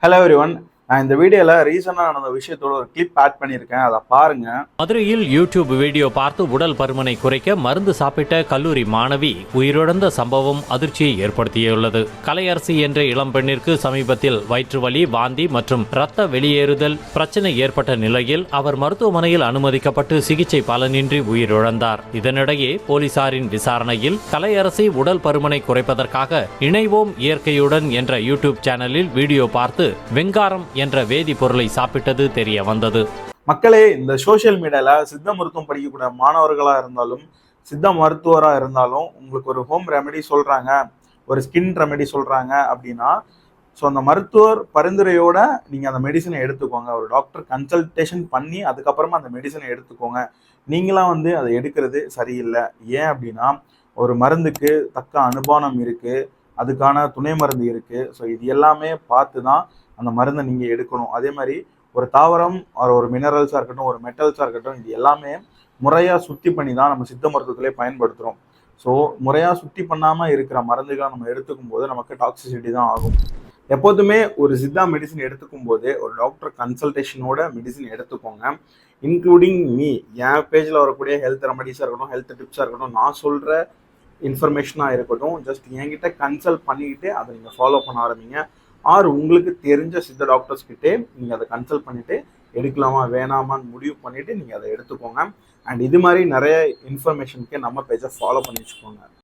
Hello everyone. நான் இந்த வீடியோல ரீசனா நடந்த விஷயத்தோட ஒரு கிளிப் ஆட் பண்ணியிருக்கேன். அதை பாருங்க. மதுரையில் யூடியூப் வீடியோ பார்த்து உடல் பருமனை குறைக்க மருந்து சாப்பிட்ட கல்லூரி மாணவி உயிரிழந்த சம்பவம் அதிர்ச்சியை ஏற்படுத்தியுள்ளது. கலையரசி என்ற இளம் பெண்ணிற்கு சமீபத்தில் வயிற்று வலி, வாந்தி மற்றும் இரத்த வெளியேறுதல் பிரச்சனை ஏற்பட்ட நிலையில் அவர் மருத்துவமனையில் அனுமதிக்கப்பட்டு சிகிச்சை பலனின்றி உயிரிழந்தார். இதனிடையே போலீசாரின் விசாரணையில் கலையரசி உடல் பருமனை குறைப்பதற்காக இணைவோம் இயற்கையுடன் என்ற யூடியூப் சேனலில் வீடியோ பார்த்து வெங்காரம் என்ற வேதிப்பொருளை சாப்பிட்டது தெரிய வந்தது. மக்களே, இந்த சோசியல் மீடியால சித்த மருத்துவம் படிக்கக்கூடிய மாணவர்களா இருந்தாலும் சித்த மருத்துவரா இருந்தாலும் உங்களுக்கு ஒரு ஹோம் ரெமெடி சொல்றாங்க, ஒரு ஸ்கின் ரெமெடி சொல்றாங்க அப்படின்னா, ஸோ அந்த மருத்துவர் பரிந்துரையோட நீங்க அந்த மெடிசனை எடுத்துக்கோங்க. ஒரு டாக்டர் கன்சல்டேஷன் பண்ணி அதுக்கப்புறமா அந்த மெடிசனை எடுத்துக்கோங்க. நீங்களாம் அதை எடுக்கிறது சரியில்லை. ஏன் அப்படின்னா, ஒரு மருந்துக்கு தக்க அனுபானம் இருக்கு, அதுக்கான துணை மருந்து இருக்கு. ஸோ இது எல்லாமே பார்த்து தான் அந்த மருந்தை நீங்க எடுக்கணும். அதே மாதிரி ஒரு தாவரம் ஒரு மினரல்ஸாக இருக்கட்டும், ஒரு மெட்டல்ஸாக இருக்கட்டும், இது எல்லாமே முறையாக சுத்தி பண்ணி தான் நம்ம சித்த மருத்துவத்திலே பயன்படுத்துகிறோம். ஸோ முறையாக சுத்தி பண்ணாமல் இருக்கிற மருந்துகளை நம்ம எடுத்துக்கும் போது நமக்கு டாக்ஸிசிட்டி தான் ஆகும். எப்போதுமே ஒரு சித்தா மெடிசன் எடுத்துக்கும் போது ஒரு டாக்டர் கன்சல்டேஷனோட மெடிசன் எடுத்துக்கோங்க. இன்க்ளூடிங் மீ, என் பேஜில் வரக்கூடிய ஹெல்த் ரெமடிஸாக இருக்கட்டும், ஹெல்த் டிப்ஸாக இருக்கட்டும், நான் சொல்கிற இன்ஃபர்மேஷனாக இருக்கட்டும், ஜஸ்ட் என்கிட்ட கன்சல்ட் பண்ணிக்கிட்டு அதை நீங்கள் ஃபாலோ பண்ண ஆரம்பிங்க. உங்களுக்கு தெரிஞ்ச சித்த டாக்டர்ஸ் கிட்டே நீங்கள் அதை கன்சல்ட் பண்ணிவிட்டு எடுக்கலாமா வேணாமான்னு முடிவு பண்ணிவிட்டு நீங்கள் அதை எடுத்துக்கோங்க. அண்ட் இது மாதிரி நிறைய இன்ஃபர்மேஷனுக்கு நம்ம பேஜை ஃபாலோ பண்ணி வச்சுக்கோங்க.